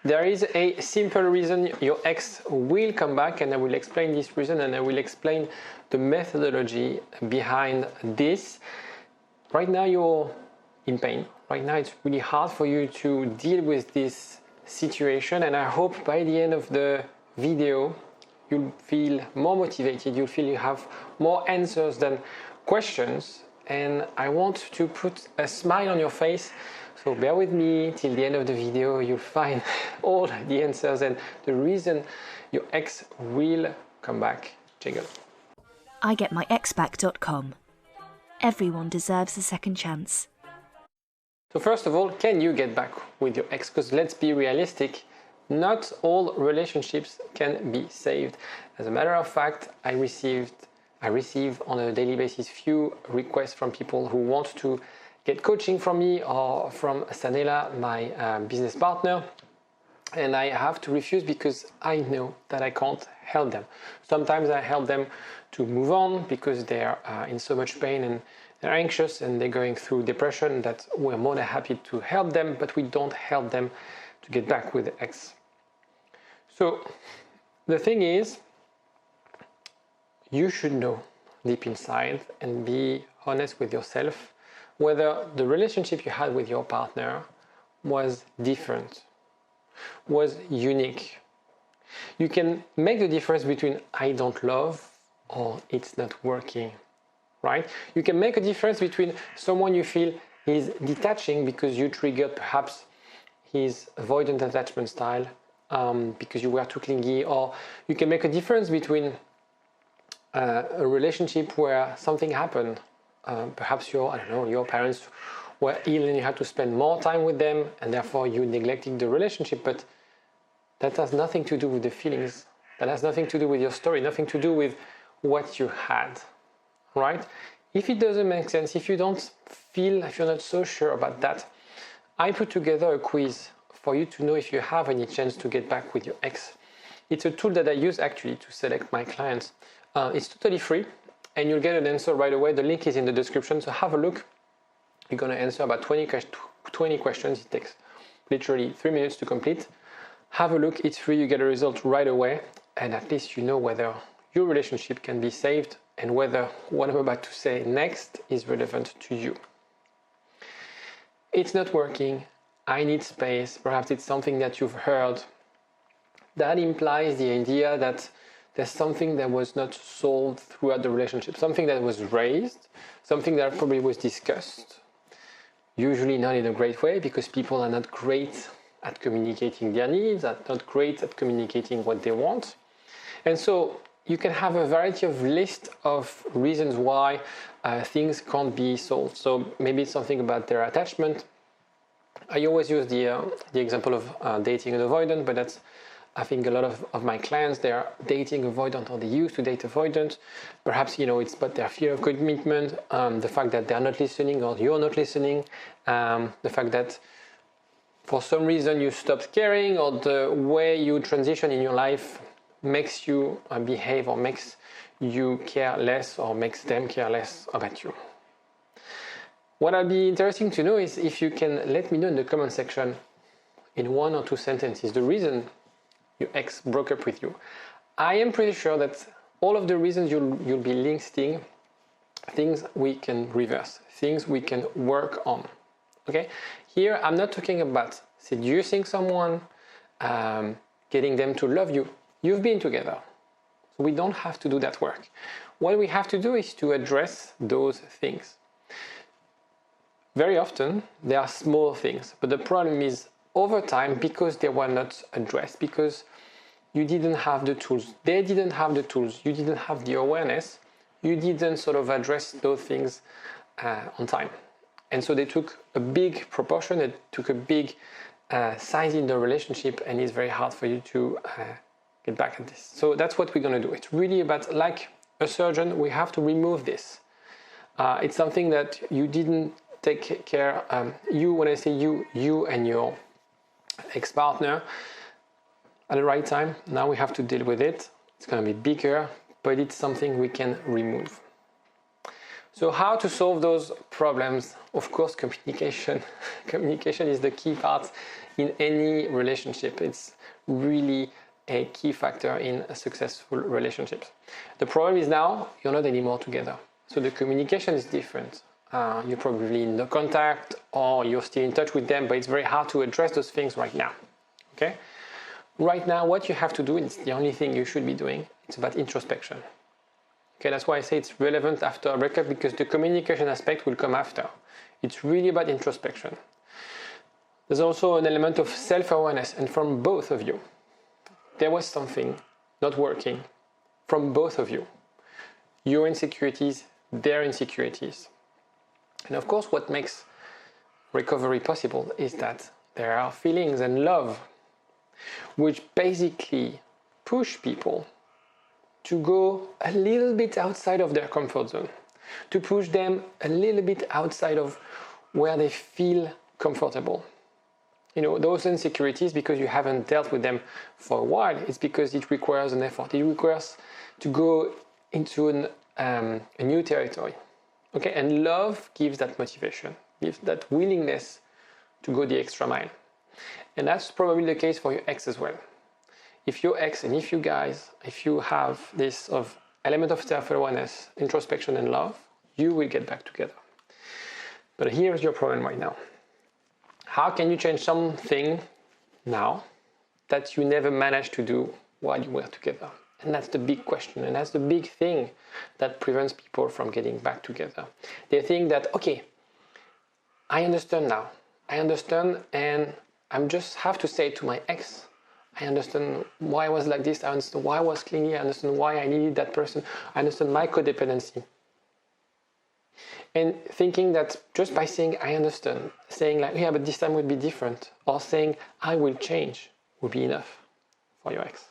There is a simple reason your ex will come back, and I will explain this reason and I will explain the methodology behind this. Right now you're in pain. Right now it's really hard for you to deal with this situation, and I hope by the end of the video you'll feel more motivated, you'll feel you have more answers than questions, and I want to put a smile on your face. So bear with me till the end of the video, you'll find all the answers and the reason your ex will come back. Jiggle. IGetMyExBack.com. Everyone deserves a second chance. So first of all, can you get back with your ex? Because let's be realistic, not all relationships can be saved. As a matter of fact, I receive on a daily basis few requests from people who want to get coaching from me or from Sanela, my business partner, and I have to refuse because I know that I can't help them. Sometimes I help them to move on because they're in so much pain and they're anxious and they're going through depression that we're more than happy to help them, but we don't help them to get back with the ex. So the thing is, you should know deep inside and be honest with yourself whether the relationship you had with your partner was different, was unique. You can make the difference between I don't love or it's not working, right? You can make a difference between someone you feel is detaching because you triggered perhaps his avoidant attachment style because you were too clingy, or you can make a difference between a relationship where something happened. Perhaps your parents were ill and you had to spend more time with them and therefore you neglected the relationship, but that has nothing to do with the feelings. That has nothing to do with your story, nothing to do with what you had, right? If it doesn't make sense, if you're not so sure about that, I put together a quiz for you to know if you have any chance to get back with your ex. It's a tool that I use actually to select my clients. It's totally free and you'll get an answer right away. The link is in the description, so have a look. You're going to answer about 20 questions. It takes literally 3 minutes to complete. Have a look, it's free, you get a result right away, and at least you know whether your relationship can be saved and whether what I'm about to say next is relevant to you. It's not working, I need space, perhaps it's something that you've heard. That implies the idea that there's something that was not solved throughout the relationship, something that was raised, something that probably was discussed, usually not in a great way because people are not great at communicating their needs, are not great at communicating what they want. And so you can have a variety of list of reasons why things can't be solved. So maybe it's something about their attachment. I always use the example of dating an avoidant, but that's, I think a lot of my clients, they are dating avoidant or they used to date avoidant. Perhaps, it's about their fear of commitment, the fact that they're not listening or you're not listening, the fact that for some reason you stopped caring or the way you transition in your life makes you behave or makes you care less or makes them care less about you. What I'd be interesting to know is if you can let me know in the comment section in 1 or 2 sentences the reason your ex broke up with you. I am pretty sure that all of the reasons you'll be listing things we can reverse, things we can work on. Okay? Here I'm not talking about seducing someone, getting them to love you. You've been together. So we don't have to do that work. What we have to do is to address those things. Very often they are small things, but the problem is over time, because they were not addressed, because you didn't have the tools, they didn't have the tools, you didn't have the awareness, you didn't sort of address those things on time. And so they took a big proportion, it took a big size in the relationship, and it's very hard for you to get back at this. So that's what we're going to do. It's really about, like a surgeon, we have to remove this. It's something that you didn't take care, when I say you and your ex-partner at the right time. Now we have to deal with it. It's going to be bigger, but it's something we can remove. So how to solve those problems? Of course, communication. Communication is the key part in any relationship. It's really a key factor in a successful relationship. The problem is now you're not anymore together. So the communication is different. You're probably in no contact or you're still in touch with them, but it's very hard to address those things right now. Okay? Right now, what you have to do, it's the only thing you should be doing, it's about introspection. Okay, that's why I say it's relevant after a breakup, because the communication aspect will come after. It's really about introspection. There's also an element of self-awareness, and from both of you. There was something not working from both of you. Your insecurities, their insecurities. And of course, what makes recovery possible is that there are feelings and love which basically push people to go a little bit outside of their comfort zone, to push them a little bit outside of where they feel comfortable. You know, those insecurities, because you haven't dealt with them for a while, it's because it requires an effort. It requires to go into a new territory. Okay, and love gives that motivation, gives that willingness to go the extra mile. And that's probably the case for your ex as well. If your ex and if you guys, if you have this element of self-awareness, introspection and love, you will get back together. But here's your problem right now. How can you change something now that you never managed to do while you were together? And that's the big question, and that's the big thing that prevents people from getting back together. They think that, okay, I understand now. I understand, and I just have to say to my ex, I understand why I was like this, I understand why I was clingy, I understand why I needed that person, I understand my codependency. And thinking that just by saying I understand, saying like, yeah, but this time will be different, or saying I will change will be enough for your ex.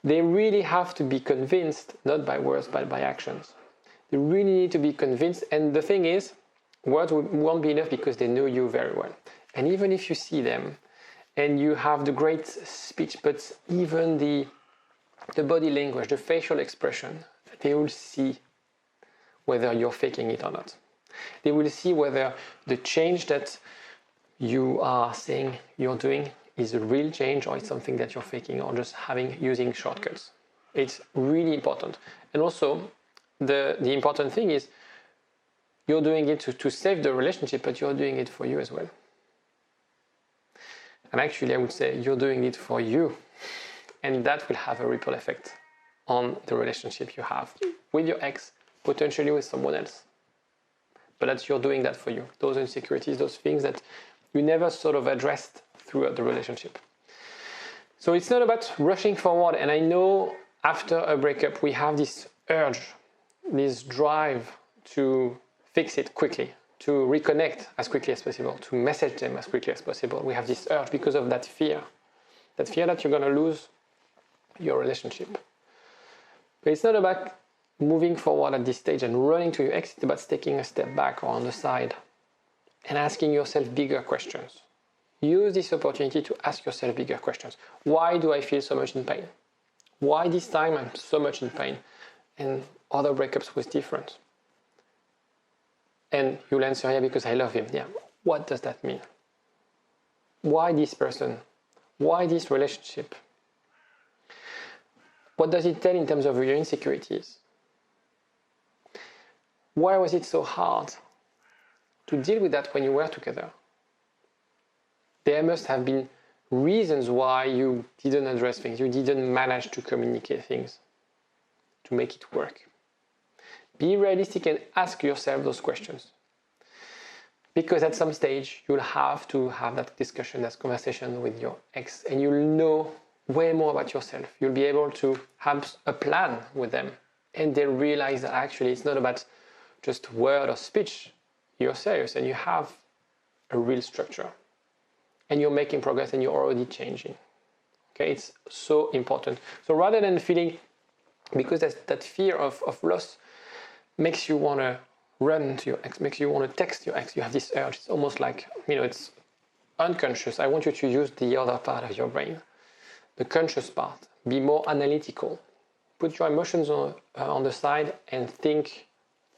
They really have to be convinced, not by words, but by actions. They really need to be convinced, and the thing is, words won't be enough because they know you very well. And even if you see them, and you have the great speech, but even the body language, the facial expression, they will see whether you're faking it or not. They will see whether the change that you are saying you're doing is a real change, or it's something that you're faking or just using shortcuts. It's really important. And also, the important thing is you're doing it to save the relationship, but you're doing it for you as well. And actually, I would say you're doing it for you, and that will have a ripple effect on the relationship you have with your ex, potentially with someone else. But that's you're doing that for you. Those insecurities, those things that you never sort of addressed throughout the relationship. So it's not about rushing forward. And I know after a breakup, we have this urge, this drive to fix it quickly, to reconnect as quickly as possible, to message them as quickly as possible. We have this urge because of that fear that you're going to lose your relationship. But it's not about moving forward at this stage and running to your ex. It's about taking a step back or on the side and asking yourself bigger questions. Use this opportunity to ask yourself bigger questions. Why do I feel so much in pain? Why this time I'm so much in pain? And other breakups was different. And you'll answer, yeah, because I love him. Yeah, what does that mean? Why this person? Why this relationship? What does it tell in terms of your insecurities? Why was it so hard to deal with that when you were together? There must have been reasons why you didn't address things, you didn't manage to communicate things, to make it work. Be realistic and ask yourself those questions. Because at some stage, you'll have to have that discussion, that conversation with your ex, and you'll know way more about yourself. You'll be able to have a plan with them, and they'll realize that actually it's not about just word or speech. You're serious and you have a real structure. And you're making progress and you're already changing. Okay, it's so important. So rather than feeling, because that fear of loss makes you want to run to your ex, makes you want to text your ex, you have this urge. It's almost like, it's unconscious. I want you to use the other part of your brain, the conscious part. Be more analytical. Put your emotions on the side and think.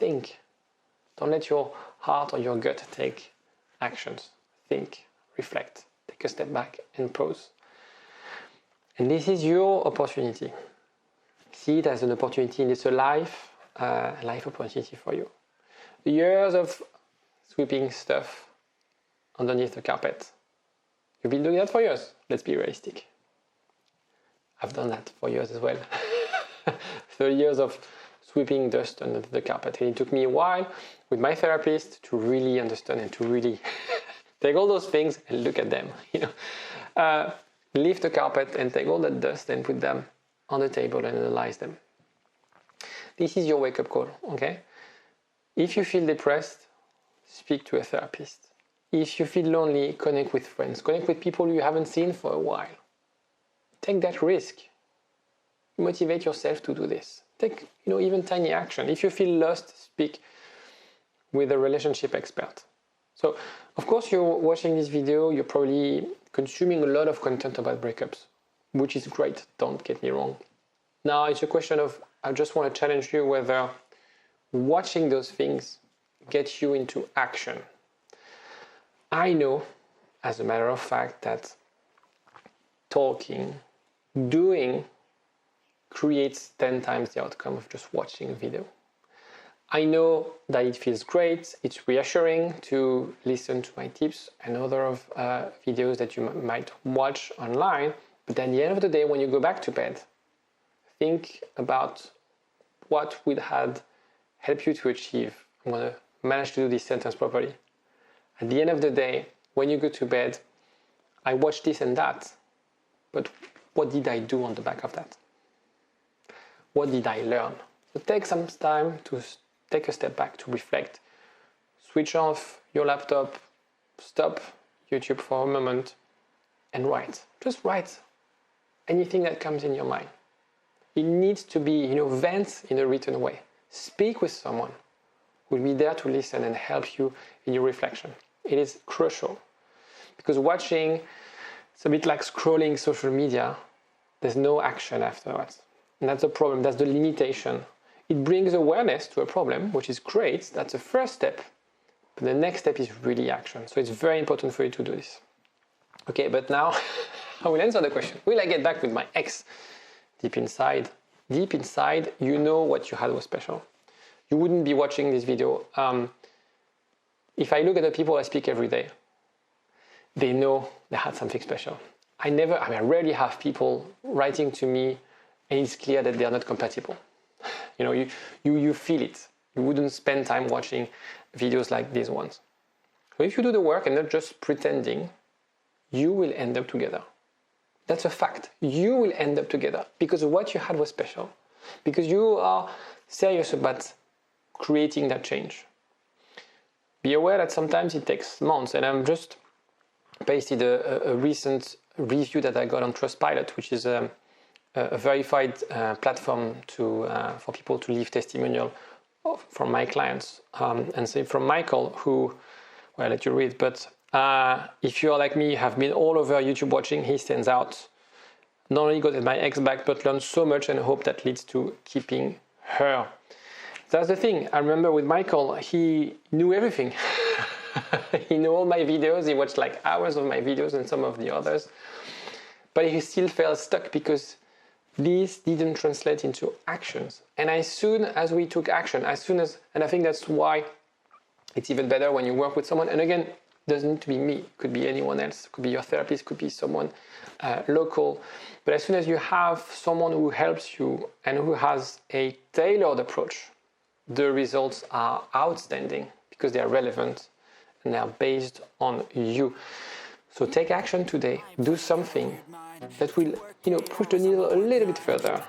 Don't let your heart or your gut take actions. Think. reflect, take a step back and pause. And this is your opportunity. See it as an opportunity, and it's a life opportunity for you. Years of sweeping stuff underneath the carpet. You've been doing that for years. Let's be realistic. I've done that for years as well. 30 years of sweeping dust under the carpet. And it took me a while with my therapist to really understand and to really take all those things and look at them. Lift the carpet and take all that dust and put them on the table and analyze them. This is your wake-up call, okay? If you feel depressed, speak to a therapist. If you feel lonely, connect with friends. Connect with people you haven't seen for a while. Take that risk. Motivate yourself to do this. Take, even tiny action. If you feel lost, speak with a relationship expert. So, of course, you're watching this video, you're probably consuming a lot of content about breakups, which is great, don't get me wrong. Now, it's a question of, I just want to challenge you whether watching those things get you into action. I know, as a matter of fact, that talking, doing, creates 10 times the outcome of just watching a video. I know that it feels great, it's reassuring to listen to my tips and other of videos that you might watch online, but at the end of the day, when you go back to bed, think about what would have helped you to achieve. I'm going to manage to do this sentence properly. At the end of the day, when you go to bed, I watched this and that, but what did I do on the back of that? What did I learn? So take some time to take a step back to reflect. Switch off your laptop, stop YouTube for a moment, and write. Just write anything that comes in your mind. It needs to be, vent in a written way. Speak with someone who will be there to listen and help you in your reflection. It is crucial because watching, it's a bit like scrolling social media. There's no action afterwards. And that's the problem, that's the limitation. It brings awareness to a problem, which is great. That's the first step. But the next step is really action. So it's very important for you to do this. Okay, but now I will answer the question. Will I get back with my ex? Deep inside, you know what you had was special. You wouldn't be watching this video. If I look at the people I speak every day, they know they had something special. I rarely have people writing to me and it's clear that they are not compatible. You feel it. You wouldn't spend time watching videos like these ones. So if you do the work and not just pretending, you will end up together. That's a fact. You will end up together because what you had was special. Because you are serious about creating that change. Be aware that sometimes it takes months, and I'm just pasted a recent review that I got on Trustpilot, which is a verified platform for people to leave testimonial from my clients. And so from Michael, who, well, I'll let you read, but if you're like me, you have been all over YouTube watching, he stands out. Not only got my ex back, but learned so much and hope that leads to keeping her. That's the thing. I remember with Michael, he knew everything. He knew all my videos. He watched like hours of my videos and some of the others. But he still felt stuck because these didn't translate into actions. And as soon as we took action, and I think that's why it's even better when you work with someone. And again, it doesn't need to be me. It could be anyone else. It could be your therapist. It could be someone local. But as soon as you have someone who helps you and who has a tailored approach, the results are outstanding because they are relevant and they are based on you. So take action today. Do something that will, push the needle a little bit further.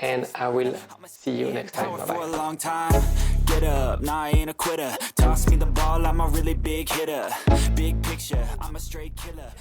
And I will see you next time. Bye-bye. Get up, nah, I ain't a quitter. Toss me the ball, I'm a really big hitter. Big picture, I'm a straight killer.